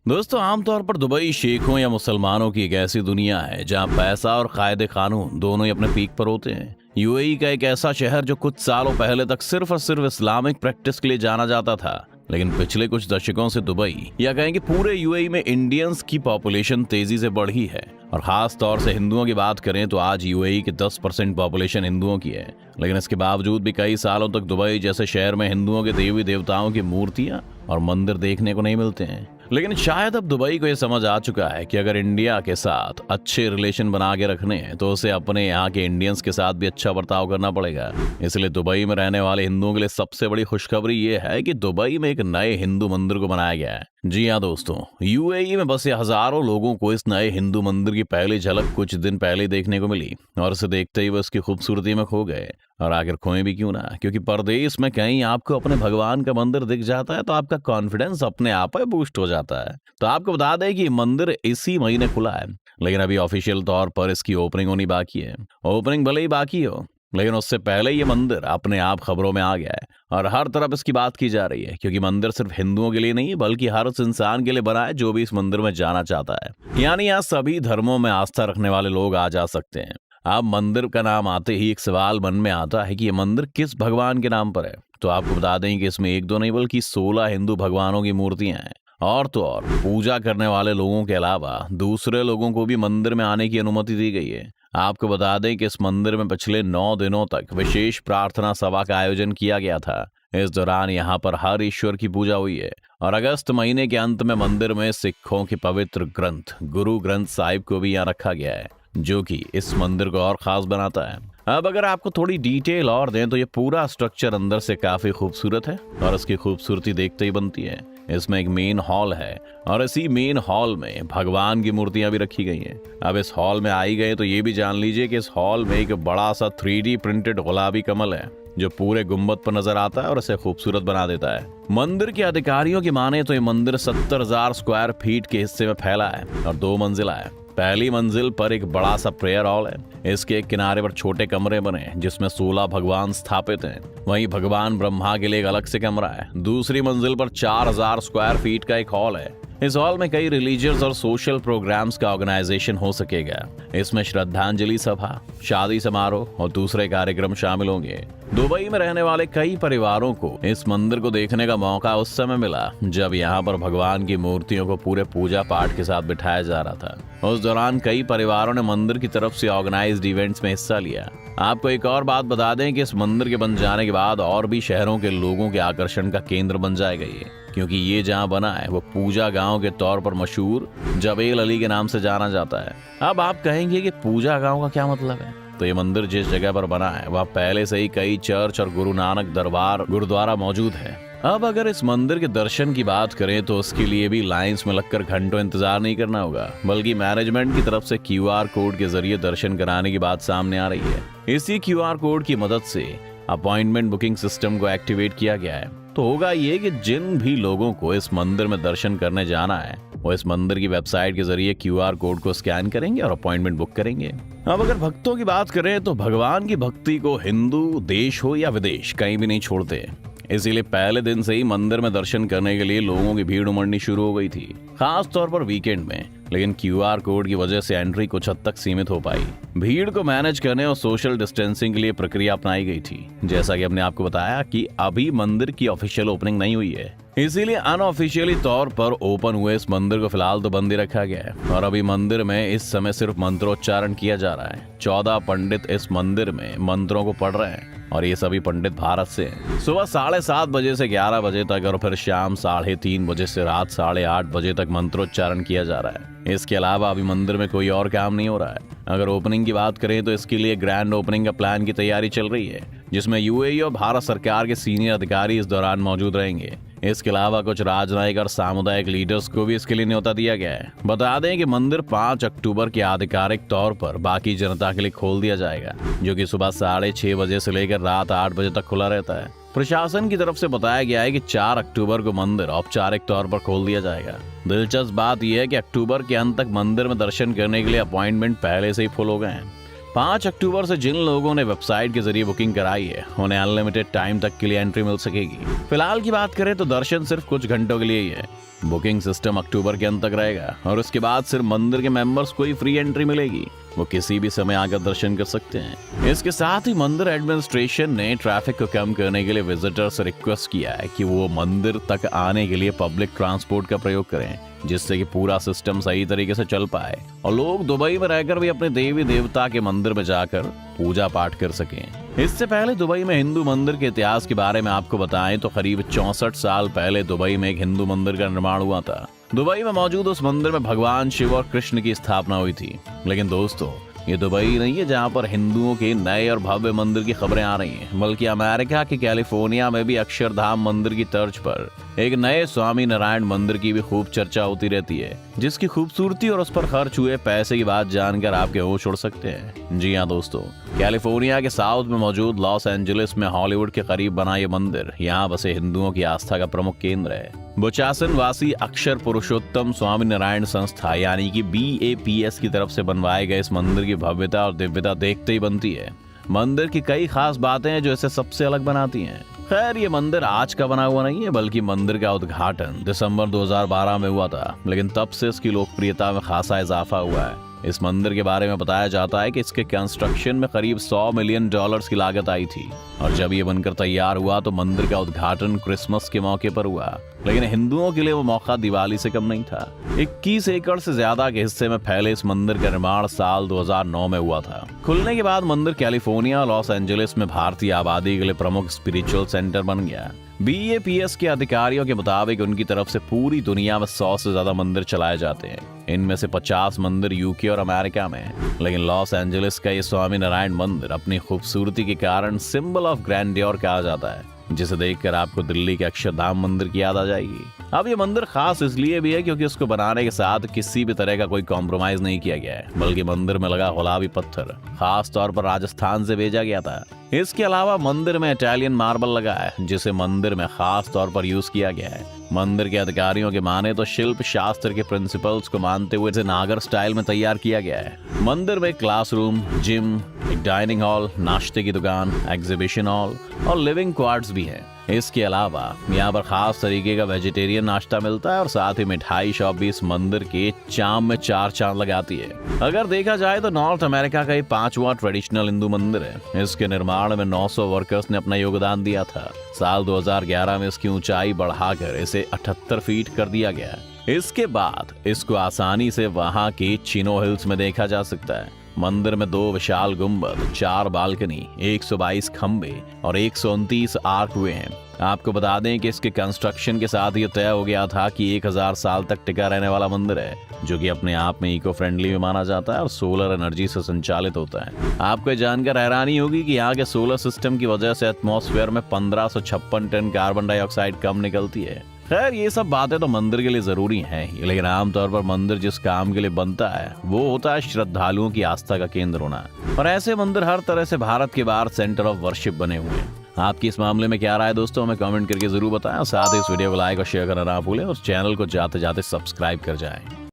दोस्तों, आमतौर पर दुबई शेखों या मुसलमानों की एक ऐसी दुनिया है जहां पैसा और कायदे कानून दोनों ही अपने पीक पर होते हैं। यूएई का एक ऐसा शहर जो कुछ सालों पहले तक सिर्फ और सिर्फ इस्लामिक प्रैक्टिस के लिए जाना जाता था, लेकिन पिछले कुछ दशकों से दुबई या कहें कि पूरे यूएई में इंडियंस की पॉपुलेशन तेजी से बढ़ी है। और खास तौर से हिंदुओं की बात करें तो आज यूएई की 10% पॉपुलेशन हिंदुओं की है, लेकिन इसके बावजूद भी कई सालों तक दुबई जैसे शहर में हिंदुओं के देवी देवताओं की मूर्तियां और मंदिर देखने को नहीं मिलते हैं। लेकिन शायद अब दुबई को यह समझ आ चुका है कि अगर इंडिया के साथ अच्छे रिलेशन बना के रखने हैं तो उसे अपने यहाँ के इंडियंस के साथ भी अच्छा बर्ताव करना पड़ेगा। इसलिए दुबई में रहने वाले हिंदुओं के लिए सबसे बड़ी खुशखबरी ये है कि दुबई में एक नए हिंदू मंदिर को बनाया गया है। जी हाँ दोस्तों, यूएई में बसे हजारों लोगों को इस नए हिंदू मंदिर की पहली झलक कुछ दिन पहले देखने को मिली और इसे देखते ही वो इसकी खूबसूरती में खो गए। और आखिर खोए भी क्यों ना, क्योंकि परदेश में कहीं आपको अपने भगवान का मंदिर दिख जाता है तो आपका कॉन्फिडेंस अपने आप बूस्ट हो जाता है। तो आपको बता दें कि मंदिर इसी महीने खुला है, लेकिन अभी ऑफिशियल तौर पर इसकी ओपनिंग होनी बाकी है। ओपनिंग भले ही बाकी हो, लेकिन उससे पहले ये मंदिर अपने आप खबरों में आ गया है और हर तरफ इसकी बात की जा रही है, क्योंकि मंदिर सिर्फ हिंदुओं के लिए नहीं बल्कि हर उस इंसान के लिए बना है जो भी इस मंदिर में जाना चाहता है। यानी यहाँ सभी धर्मों में आस्था रखने वाले लोग आ जा सकते हैं। अब मंदिर का नाम आते ही एक सवाल मन में आता है कि ये मंदिर किस भगवान के नाम पर है। तो आपको बता दें कि इसमें एक दो नहीं बल्कि 16 हिंदू भगवानों की मूर्तियां हैं। और तो और पूजा करने वाले लोगों के अलावा दूसरे लोगों को भी मंदिर में आने की अनुमति दी गई है। आपको बता दें कि इस मंदिर में पिछले 9 दिनों तक विशेष प्रार्थना सभा का आयोजन किया गया था। इस दौरान यहाँ पर हर ईश्वर की पूजा हुई है और अगस्त महीने के अंत में मंदिर में सिखों के पवित्र ग्रंथ गुरु ग्रंथ साहिब को भी यहाँ रखा गया है, जो कि इस मंदिर को और खास बनाता है। अब अगर आपको थोड़ी डिटेल और दें तो ये पूरा स्ट्रक्चर अंदर से काफी खूबसूरत है और इसकी खूबसूरती देखते ही बनती है। इसमें एक मेन हॉल है और इसी मेन हॉल में भगवान की मूर्तियां भी रखी गई हैं। अब इस हॉल में आई गए तो ये भी जान लीजिए कि इस हॉल में एक बड़ा सा 3D प्रिंटेड गुलाबी कमल है जो पूरे गुंबद पर नजर आता है और इसे खूबसूरत बना देता है। मंदिर के अधिकारियों की माने तो ये मंदिर 70,000 स्क्वायर फीट के हिस्से में फैला है और 2 मंजिला है। पहली मंजिल पर एक बड़ा सा प्रेयर हॉल है। इसके एक किनारे पर छोटे कमरे बने हैं जिसमें 16 भगवान स्थापित हैं। वहीं भगवान ब्रह्मा के लिए एक अलग से कमरा है। दूसरी मंजिल पर 4,000 स्क्वायर फीट का एक हॉल है। इस हॉल में कई रिलीजियस और सोशल प्रोग्राम्स का ऑर्गेनाइजेशन हो सकेगा। इसमें श्रद्धांजलि सभा, शादी समारोह और दूसरे कार्यक्रम शामिल होंगे। दुबई में रहने वाले कई परिवारों को इस मंदिर को देखने का मौका उस समय मिला जब यहाँ पर भगवान की मूर्तियों को पूरे पूजा पाठ के साथ बिठाया जा रहा था। उस दौरान कई परिवारों ने मंदिर की तरफ से ऑर्गेनाइज्ड इवेंट्स में हिस्सा लिया। आपको एक और बात बता दें कि इस मंदिर के बन जाने के बाद और भी शहरों के लोगों के आकर्षण का केंद्र बन जाएगा ये, क्योंकि ये जहाँ बना है वो पूजा गांव के तौर पर मशहूर जबेल अली के नाम से जाना जाता है। अब आप कहेंगे कि पूजा गांव का क्या मतलब है? तो ये मंदिर जिस जगह पर बना है वहाँ पहले से ही कई चर्च और गुरु नानक दरबार गुरुद्वारा मौजूद है। अब अगर इस मंदिर के दर्शन की बात करें तो उसके लिए भी लाइंस में लगकर घंटों इंतजार नहीं करना होगा, बल्कि मैनेजमेंट की तरफ से QR कोड के जरिए दर्शन कराने की बात सामने आ रही है। इसी QR कोड की मदद से अपॉइंटमेंट बुकिंग सिस्टम को एक्टिवेट किया गया है। तो होगा ये कि जिन भी लोगों को इस मंदिर में दर्शन करने जाना है वो इस मंदिर की वेबसाइट के जरिए QR कोड को स्कैन करेंगे और अपॉइंटमेंट बुक करेंगे। अब अगर भक्तों की बात करें तो भगवान की भक्ति को हिंदू देश हो या विदेश कहीं भी नहीं छोड़ते। इसीलिए पहले दिन से ही मंदिर में दर्शन करने के लिए लोगों की भीड़ उमड़नी शुरू हो गई थी, खास तौर पर वीकेंड में। लेकिन QR कोड की वजह से एंट्री कुछ हद तक सीमित हो पाई। भीड़ को मैनेज करने और सोशल डिस्टेंसिंग के लिए प्रक्रिया अपनाई गई थी। जैसा कि हमने आपको बताया कि अभी मंदिर की ऑफिशियल ओपनिंग नहीं हुई है, इसीलिए अनऑफिशियली तौर पर ओपन हुए इस मंदिर को फिलहाल तो बंद ही रखा गया है और अभी मंदिर में इस समय सिर्फ मंत्रोच्चारण किया जा रहा है। 14 पंडित इस मंदिर में मंत्रों को पढ़ रहे हैं और ये सभी पंडित भारत से हैं। सुबह 7:30 बजे से 11 बजे तक और फिर शाम 3:30 बजे से रात 8:30 बजे तक मंत्रोच्चारण किया जा रहा है। इसके अलावा अभी मंदिर में कोई और काम नहीं हो रहा है। अगर ओपनिंग की बात करें तो इसके लिए ग्रैंड ओपनिंग का प्लान की तैयारी चल रही है, जिसमें यूएई और भारत सरकार के सीनियर अधिकारी इस दौरान मौजूद रहेंगे। इसके अलावा कुछ राजनयिक और सामुदायिक लीडर्स को भी इसके लिए न्योता दिया गया है। बता दें कि मंदिर 5 अक्टूबर के आधिकारिक तौर पर बाकी जनता के लिए खोल दिया जाएगा, जो कि सुबह 6:30 बजे से लेकर रात 8 बजे तक खुला रहता है। प्रशासन की तरफ से बताया गया है कि 4 अक्टूबर को मंदिर औपचारिक तौर पर खोल दिया जाएगा। दिलचस्प बात यह है कि अक्टूबर के अंत तक मंदिर में दर्शन करने के लिए अपॉइंटमेंट पहले से ही फुल हो गए हैं। 5 अक्टूबर से जिन लोगों ने वेबसाइट के जरिए बुकिंग कराई है उन्हें अनलिमिटेड टाइम तक के लिए एंट्री मिल सकेगी। फिलहाल की बात करें तो दर्शन सिर्फ कुछ घंटों के लिए ही है। बुकिंग सिस्टम अक्टूबर के अंत तक रहेगा और उसके बाद सिर्फ मंदिर के मेंबर्स को ही फ्री एंट्री मिलेगी। वो किसी भी समय आकर दर्शन कर सकते हैं। इसके साथ ही मंदिर एडमिनिस्ट्रेशन ने ट्रैफिक को कम करने के लिए विजिटर्स से रिक्वेस्ट किया है कि वो मंदिर तक आने के लिए पब्लिक ट्रांसपोर्ट का प्रयोग करें, जिससे कि पूरा सिस्टम सही तरीके से चल पाए और लोग दुबई में रहकर भी अपने देवी देवता के मंदिर में जाकर पूजा पाठ कर सकें। इससे पहले दुबई में हिंदू मंदिर के इतिहास के बारे में आपको बताएं तो करीब 64 साल पहले दुबई में एक हिंदू मंदिर का निर्माण हुआ था। दुबई में मौजूद उस मंदिर में भगवान शिव और कृष्ण की स्थापना हुई थी। लेकिन दोस्तों, ये दुबई नहीं है जहां पर हिंदुओं के नए और भव्य मंदिर की खबरें आ रही हैं, बल्कि अमेरिका के कैलिफोर्निया में भी अक्षरधाम मंदिर की तर्ज पर एक नए स्वामी नारायण मंदिर की भी खूब चर्चा होती रहती है, जिसकी खूबसूरती और उस पर खर्च हुए पैसे की बात जानकर आपके होश उड़ सकते हैं। जी हाँ दोस्तों, कैलिफोर्निया के साउथ में मौजूद लॉस एंजलिस में हॉलीवुड के करीब बना ये मंदिर यहाँ बसे हिंदुओं की आस्था का प्रमुख केंद्र है। बोचासन वासी अक्षर पुरुषोत्तम स्वामी नारायण संस्था यानी कि BAPS की तरफ से बनवाए गए इस मंदिर की भव्यता और दिव्यता देखते ही बनती है। मंदिर की कई खास बातें हैं जो इसे सबसे अलग बनाती हैं। खैर, ये मंदिर आज का बना हुआ नहीं है, बल्कि मंदिर का उद्घाटन दिसंबर 2012 में हुआ था, लेकिन तब से इसकी लोकप्रियता में खासा इजाफा हुआ है। इस मंदिर के बारे में बताया जाता है कि इसके कंस्ट्रक्शन में करीब $100 मिलियन की लागत आई थी और जब ये बनकर तैयार हुआ तो मंदिर का उद्घाटन क्रिसमस के मौके पर हुआ। लेकिन हिंदुओं के लिए वो मौका दिवाली से कम नहीं था। 21 एकड़ से ज्यादा के हिस्से में फैले इस मंदिर का निर्माण साल 2009 में हुआ था। खुलने के बाद मंदिर कैलिफोर्निया और लॉस एंजलिस में भारतीय आबादी के लिए प्रमुख स्पिरिचुअल सेंटर बन गया। BAPS के अधिकारियों के मुताबिक उनकी तरफ से पूरी दुनिया में 100 से ज्यादा मंदिर चलाए जाते हैं। इनमें से 50 मंदिर UK और अमेरिका में हैं। लेकिन लॉस एंजलिस का ये स्वामी नारायण मंदिर अपनी खूबसूरती के कारण सिंबल ऑफ ग्रैंडियर कहा जाता है, जिसे देखकर आपको दिल्ली के अक्षरधाम मंदिर की याद आ जाएगी। अब ये मंदिर खास इसलिए भी है क्योंकि उसको बनाने के साथ किसी भी तरह का कोई कॉम्प्रोमाइज नहीं किया गया है, बल्कि मंदिर में लगा गुलाबी पत्थर खास तौर पर राजस्थान से भेजा गया था। इसके अलावा मंदिर में इटालियन मार्बल लगा है, जिसे मंदिर में खास तौर पर यूज किया गया है। मंदिर के अधिकारियों के माने तो शिल्प शास्त्र के प्रिंसिपल्स को मानते हुए इसे नागर स्टाइल में तैयार किया गया है। मंदिर में क्लासरूम, जिम, एक डाइनिंग हॉल, नाश्ते की दुकान, एग्जीबिशन हॉल और लिविंग क्वार्टर्स भी है। इसके अलावा यहाँ पर खास तरीके का वेजिटेरियन नाश्ता मिलता है और साथ ही मिठाई शॉप भी इस मंदिर के चाम में 4 चांद लगाती है। अगर देखा जाए तो नॉर्थ अमेरिका का ये 5वां ट्रेडिशनल हिंदू मंदिर है। इसके निर्माण में 900 वर्कर्स ने अपना योगदान दिया था। साल 2011 में इसकी ऊंचाई बढ़ाकर इसे 78 फीट कर दिया गया। इसके बाद इसको आसानी से वहाँ के चिनो हिल्स में देखा जा सकता है। मंदिर में 2 विशाल गुंबद, 4 बालकनी, 122 खंबे और 129 आर्क हुए हैं। आपको बता दें कि इसके कंस्ट्रक्शन के साथ ये तय हो गया था कि 1000 साल तक टिका रहने वाला मंदिर है, जो कि अपने आप में इको फ्रेंडली भी माना जाता है और सोलर एनर्जी से संचालित होता है। आपको जानकर हैरानी होगी कि यहाँ के सोलर सिस्टम की वजह से एटमॉस्फेयर में 1556 टन कार्बन डाइऑक्साइड कम निकलती है। खैर, ये सब बातें तो मंदिर के लिए जरूरी हैं ही, लेकिन आमतौर पर मंदिर जिस काम के लिए बनता है वो होता है श्रद्धालुओं की आस्था का केंद्र होना। और ऐसे मंदिर हर तरह से भारत के बाहर सेंटर ऑफ वर्शिप बने हुए हैं। आपकी इस मामले में क्या राय है दोस्तों, हमें कमेंट करके जरूर बताएं और साथ ही इस वीडियो को लाइक और शेयर करना ना भूलें और चैनल को जाते जाते सब्सक्राइब कर जाएं।